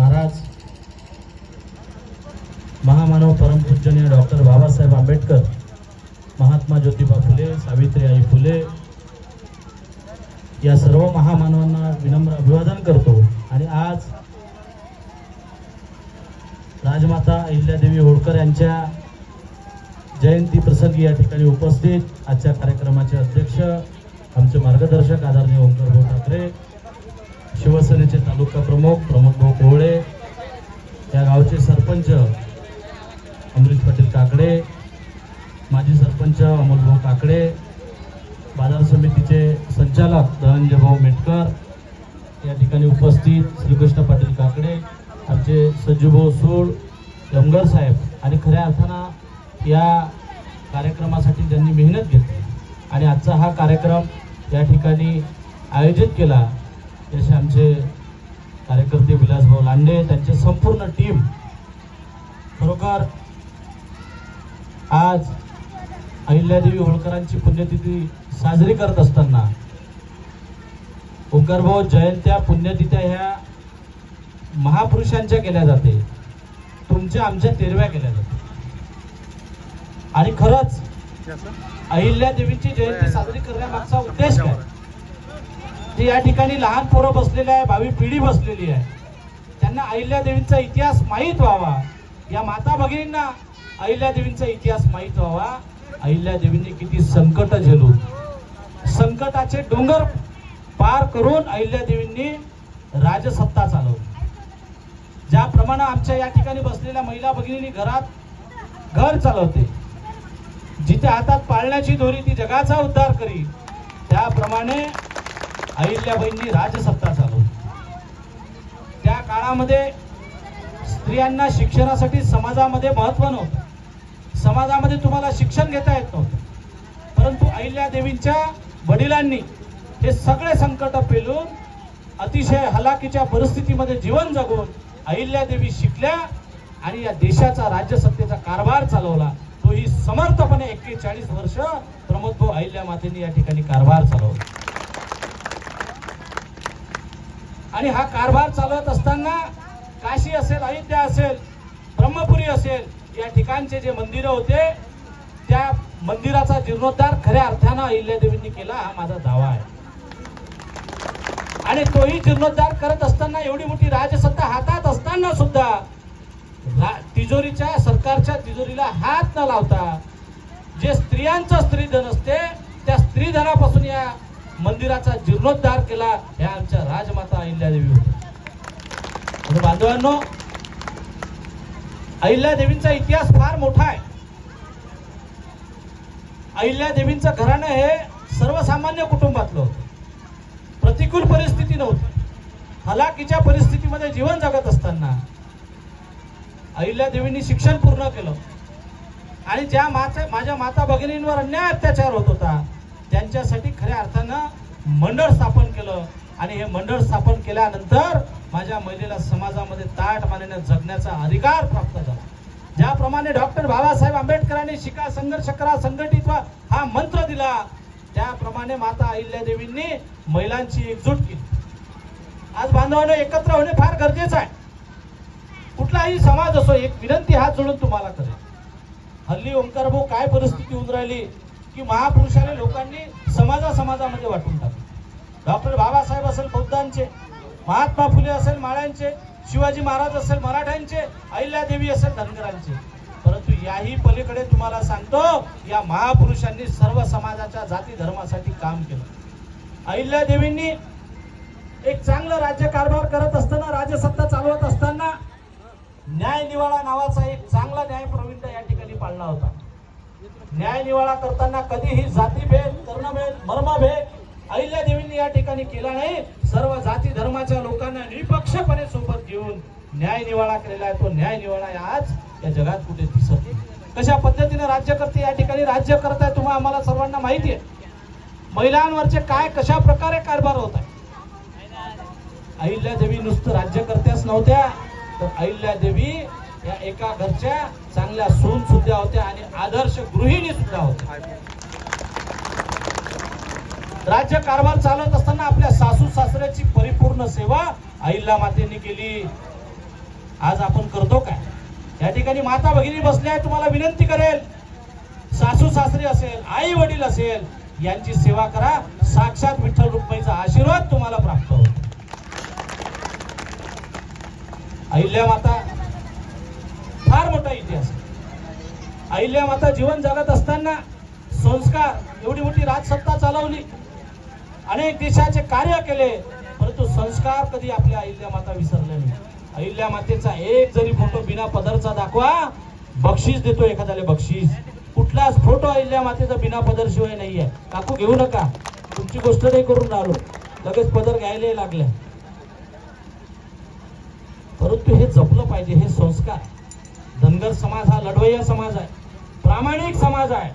महाराज, महामानव परमपूजनीय डॉक्टर बाबासाहेब आंबेडकर, महात्मा ज्योतिबा फुले, सावित्रीबाई फुले या सर्व महामानवांना विनम्र अभिवादन करतो। आणि आज राजमाता अहिल्यादेवी होळकर यांच्या जयंती प्रसंगी या ठिकाणी उपस्थित आजच्या कार्यक्रमाचे अध्यक्ष, आमचे मार्गदर्शक आदरणीय ओंकारभाऊ ठाकरे, शिवसेनेचे तालुका प्रमुख प्रमोदभाऊ कोहळे, या गावचे सरपंच अमरीश पाटील काकडे, माजी सरपंच अमोलभाऊ काकडे, बाजार समितीचे संचालक धनंजयभाऊ मेटकर या ठिकाणी उपस्थित, श्रीकृष्ण पाटील काकडे, आमचे सज्जूभाऊ सूळ, यमगर साहेब आणि खऱ्या अर्थानं या कार्यक्रमासाठी ज्यांनी मेहनत घेतली आणि आजचा हा कार्यक्रम या ठिकाणी आयोजित केला त्याचे आमचे कार्यकर्ते विलासभाऊ लांडे, त्यांचे संपूर्ण टीम। खरोखर आज अहिल्यादेवी होळकरांची पुण्यतिथी साजरी करत असताना ओंकारभाऊ जयंत्या पुण्यतिथ्या ह्या महापुरुषांच्या केल्या जाते, तुमच्या आमच्या तेरव्या केल्या जाते। आणि खरंच अहिल्यादेवींची जयंती साजरी करण्यामागचा उद्देश काय, ते या ठिकाणी लहान पोरं बसलेले आहे, भावी पिढी बसलेली आहे, त्यांना अहिल्यादेवींचा इतिहास माहीत व्हावा, या माता भगिनींना अहिल्यादेवींचा इतिहास माहीत व्हावा। अहिल्यादेवींनी किती संकट झेलून, संकटाचे डोंगर पार करून अहिल्यादेवींनी राजसत्ता चालवली। ज्याप्रमाणे आमच्या या ठिकाणी बसलेल्या महिला भगिनींनी घरात घर चालवते, जिथे हातात पाळण्याची दोरी ती जगाचा उद्धार करी, त्याप्रमाणे अहिल्याबाईंनी राजसत्ता चालवली। त्या काळामध्ये स्त्रियांना शिक्षणासाठी समाजामध्ये महत्त्व नव्हतं, समाजामध्ये तुम्हाला शिक्षण घेता येत नव्हतं, परंतु अहिल्यादेवींच्या वडिलांनी हे सगळे संकट पेलून अतिशय हलाखीच्या परिस्थितीमध्ये जीवन जगून अहिल्यादेवी शिकल्या आणि या देशाचा राज्यसत्तेचा कारभार चालवला। तोही समर्थपणे 41 वर्ष प्रमोदभाऊ अहिल्या मातेंनी या ठिकाणी कारभार चालवला। आणि हा कारभार चालवत असताना काशी असेल, अयोध्या असेल, ब्रह्मपुरी असेल, या ठिकाणचे जे मंदिर होते त्या मंदिराचा जीर्णोद्धार खऱ्या अर्थानं अहिल्यादेवींनी केला, हा माझा दावा आहे। आणि तोही जीर्णोद्धार करत असताना, एवढी मोठी राजसत्ता हातात असताना सुद्धा तिजोरीच्या, सरकारच्या तिजोरीला हात न लावता जे स्त्रियांचं स्त्रीधन असते त्या स्त्रीधनापासून या मंदिराचा जीर्णोद्धार केला, ह्या आमच्या राजमाता अहिल्यादेवी होत्या। बांधवांनो, अहिल्यादेवींचा इतिहास फार मोठा आहे। अहिल्यादेवींचं घराणं हे सर्वसामान्य कुटुंबातलं होतं, प्रतिकूल परिस्थिती नव्हती, हलाखीच्या परिस्थितीमध्ये जीवन जगत असताना अहिल्यादेवींनी शिक्षण पूर्ण केलं आणि ज्या माझ्या माता भगिनींवर अन्याय अत्याचार होत होता त्यांच्यासाठी खऱ्या अर्थानं मंडळ स्थापन केलं। आणि हे मंडळ स्थापन केल्यानंतर माझ्या महिलेला समाजामध्ये ताट मानेने जगण्याचा अधिकार प्राप्त झाला। ज्याप्रमाणे डॉक्टर बाबासाहेब आंबेडकरांनी शिका, संघर्ष करा, संघटित व्हा हा मंत्र दिला, त्याप्रमाणे माता अहिल्यादेवींनी महिलांची एकजूट केली। आज बांधवांनो, एकत्र होणे फार गरजेचं आहे। कुठलाही समाज असो, एक विनंती हात जोडून तुम्हाला करेल, हल्ली ओंकारभाऊ काय परिस्थिती होऊन राहिली की महापुरुषाने लोकांनी समाजामध्ये वाटून टाकले। डॉक्टर बाबासाहेब असेल बौद्धांचे, महात्मा फुले असेल माळ्यांचे, शिवाजी महाराज असेल मराठ्यांचे, अहिल्यादेवी असेल धनगरांचे, परंतु याही पलीकडे तुम्हाला सांगतो, या महापुरुषांनी सर्व समाजाच्या जाती धर्मासाठी काम केलं। अहिल्यादेवींनी एक चांगलं राज्य कारभार करत असताना, राजसत्ता चालवत असताना न्याय निवाडा नावाचा एक चांगला न्याय प्रविष्ट या ठिकाणी पाळला होता। न्याय निवाडा करताना कधीही जातीभेद, कर्णभेद, मर्मभेद अहिल्यादेवींनी या ठिकाणी केला नाही। सर्व जाती धर्माच्या लोकांना निपक्षपणे सोबत घेऊन न्याय निवाडा केलेला आहे। तो न्याय निवाडा आज या जगात कुठे दिसत नाही। कशा पद्धतीने राज्यकर्ते या ठिकाणी राज्य करत आहे तुम्हाला आम्हाला सर्वांना माहिती आहे। महिलांवरचे काय कशा प्रकारे कारभार होत आहे। अहिल्यादेवी नुसतं राज्यकर्त्याच नव्हत्या, तर अहिल्यादेवी या एका घरच्या चांगल्या सून सुद्धा होत्या आणि आदर्श गृहिणी सुद्धा होत्या। राज्य कारभार चालत असताना आपल्या सासू सासऱ्याची परिपूर्ण सेवा अहिल्या मातेंनी केली। आज आपण करतो काय? या ठिकाणी माता भगिनी बसल्या आहे, तुम्हाला विनंती करेल, सासू सासरे असेल, आई वडील असेल, यांची सेवा करा. साक्षात विठ्ठल रुक्माईचा आशीर्वाद तुम्हाला प्राप्त होतो. अहिल्या माता फार मोठा इतिहास. अहिल्या माता जीवन जगत असताना संस्कार, एवढी मोठी राजसत्ता चालवली, अनेक देशाचे कार्य केले, परंतु संस्कार कधी आपल्या अहिल्या माता विसरले नाही. अहिल्या मातेचा एक जरी फोटो बिना पदरचा दाखवा, बक्षीस देतो एखाद्याला बक्षीस. कुठलाच फोटो अहिल्या मातेचा बिना पदर शिवाय नाहीये. काकू घेऊ नका, तुमची गोष्ट नाही करून राहिलो, लगेच पदर घ्यायला लागले. परंतु हे जपलं पाहिजे, हे संस्कार. धनगर समाज हा लढवय्या समाज आहे, प्रामाणिक समाज आहे,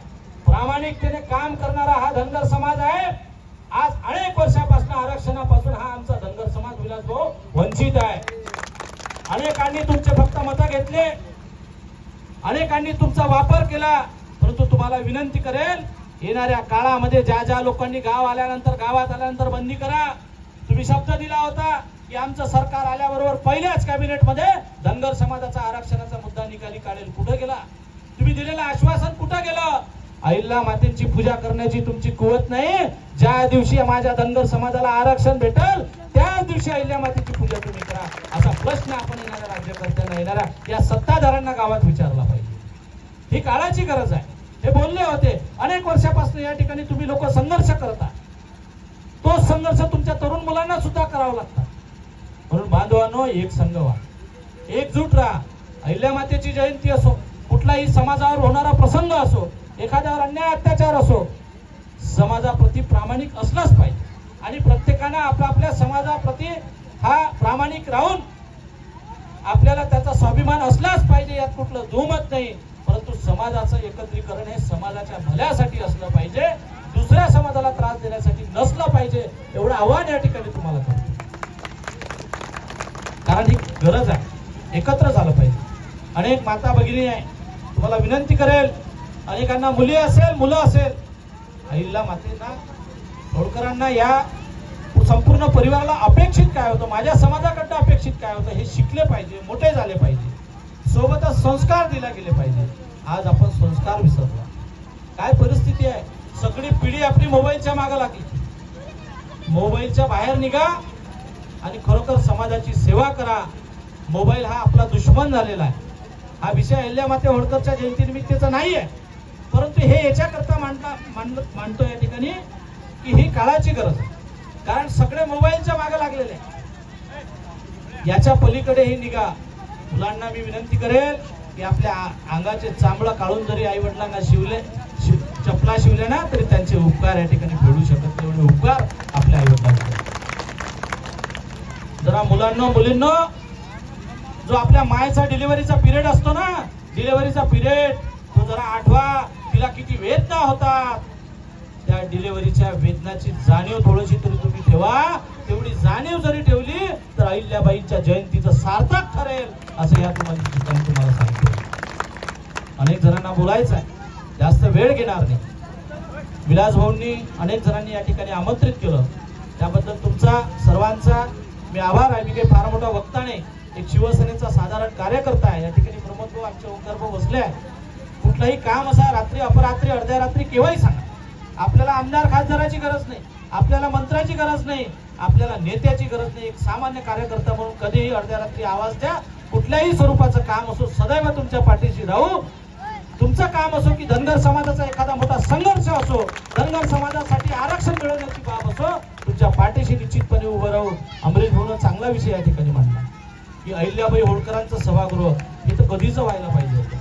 प्रामाणिकतेने काम करणारा हा धनगर समाज आहे. आज अनेक वर्षापासून आरक्षणापासून हा आमचा धनगर समाज विलासभाऊ वंचित आहे. अनेकांनी तुमचे फक्त मतं घेतले, अनेकांनी तुमचा वापर केला, परंतु तुम्हाला विनंती करेल, येणाऱ्या काळामध्ये ज्या ज्या लोकांनी गावात आल्यानंतर बंदी करा. तुम्ही शब्द दिला होता की आमचं सरकार आल्याबरोबर पहिल्याच कॅबिनेटमध्ये धनगर समाजाचा आरक्षणाचा मुद्दा निकाली काढेल. कुठे गेला? तुम्ही दिलेलं आश्वासन कुठं गेलं? अहिल्या मातेची पूजा करण्याची तुमची कुवत नाही. ज्या दिवशी माझ्या धनगर समाजाला आरक्षण भेटेल त्याच दिवशी अहिल्या मातेची पूजा तुम्ही करा, असा प्रश्न आपण येणाऱ्या राज्यकर्त्यांना, येणाऱ्या या सत्ताधाऱ्यांना गावात विचारला पाहिजे. ही काळाची गरज आहे. हे बोलले होते, अनेक वर्षापासून या ठिकाणी तुम्ही लोक संघर्ष करता, तो संघर्ष तुमच्या तरुण मुलांना सुद्धा करावा लागतात. म्हणून बांधवांनो, एक संघ व्हा, एकजूट राहा. अहिल्या मातेची जयंती असो, कुठलाही समाजावर होणारा प्रसंग असो, एखाद्यावर अन्याय अत्याचार असो, समाजाप्रती प्रामाणिक असलाच पाहिजे. आणि प्रत्येकानं आपल्या समाजाप्रती हा प्रामाणिक राहून आपल्याला त्याचा स्वाभिमान असलाच पाहिजे, यात कुठलं दुमत नाही. परंतु समाजाचं एकत्रीकरण हे समाजाच्या भल्यासाठी असलं पाहिजे, दुसऱ्या समाजाला त्रास देण्यासाठी नसलं पाहिजे. एवढं आव्हान या ठिकाणी तुम्हाला करतो, कारण ही गरज आहे, एकत्र झालं पाहिजे. अनेक माता भगिनी आहे, तुम्हाला विनंती करेल, अनेकांना मुली असेल, मुलं असेल, अहिल्या मातेला, होळकरांना, या संपूर्ण परिवाराला अपेक्षित काय होतं, माझ्या समाजाकडनं अपेक्षित काय होतं, हे शिकले पाहिजे, मोठे झाले पाहिजे, सोबतच संस्कार दिले गेले पाहिजे. आज आपण संस्कार विसरलो. काय परिस्थिती आहे? सगळी पिढी आपली मोबाईलच्या मागे लागली. मोबाईलच्या बाहेर निघा आणि खरोखर समाजाची सेवा करा. मोबाईल हा आपला दुश्मन झालेला आहे. हा विषय अहिल्या माते होळकरच्या जयंतीनिमित्ताचा नाही आहे, परंतु हे याच्याकरता मांडतो या ठिकाणी की ही काळाची गरज आहे. कारण सगळे मोबाईलच्या मागे लागलेले आहे. याच्या पलीकडे ही निघा. मुलांना मी विनंती करेल की आपल्या अंगाचे चांबळं काढून जरी आई वडिलांना चपला शिवले ना, तरी त्यांचे उपकार या ठिकाणी फेडू शकत नाही. एवढे उपकार आपल्या आई वडिलांचे. जरा मुलांना, मुलींना, जो आपल्या मायचा डिलिव्हरीचा पिरियड असतो ना, डिलिव्हरीचा पिरियड, तो जरा आठवा. तिला किती वेदना होतात, त्या डिलिव्हरीच्या वेदनाची जाणीव थोडीशी तरी तुम्ही ठेवा. तेवढी जाणीव जरी ठेवली तर अहिल्याबाईंच्या जयंतीचं सार्थक ठरेल, असं या तुम्हाला सांगतो. अनेक जणांना बोलायचं आहे, जास्त वेळ घेणार नाही. विलासभाऊंनी अनेक जणांनी या ठिकाणी आमंत्रित केलं, त्याबद्दल तुमचा सर्वांचा मी आभार आहे. मी काही फार मोठा वक्ता नाही, एक शिवसेनेचा साधारण कार्यकर्ता आहे. या ठिकाणी प्रमोद भाऊ, आमचे ओंकार भाऊ बसले आहे. कुठलाही काम असा रात्री अपरात्री अर्ध्या रात्री केव्हाही सांगा. आपल्याला आमदार खासदाराची गरज नाही, आपल्याला मंत्र्याची गरज नाही, आपल्याला नेत्याची गरज नाही. एक सामान्य कार्यकर्ता म्हणून कधीही अर्ध्या रात्री आवाज द्या. कुठल्याही स्वरूपाचं काम असो, सदैव तुमच्या पाठीशी राहू. तुमचं काम असो की धनगर समाजाचा एखादा मोठा संघर्ष असो, धनगर समाजासाठी आरक्षण मिळवण्याची बाब असो, तुमच्या पाठीशी निश्चितपणे उभं राहू. अमरीश भाऊनं चांगला विषय या ठिकाणी मांडला की अहिल्याबाई होळकरांचं सभागृह हे तर कधीच व्हायला पाहिजे होतं.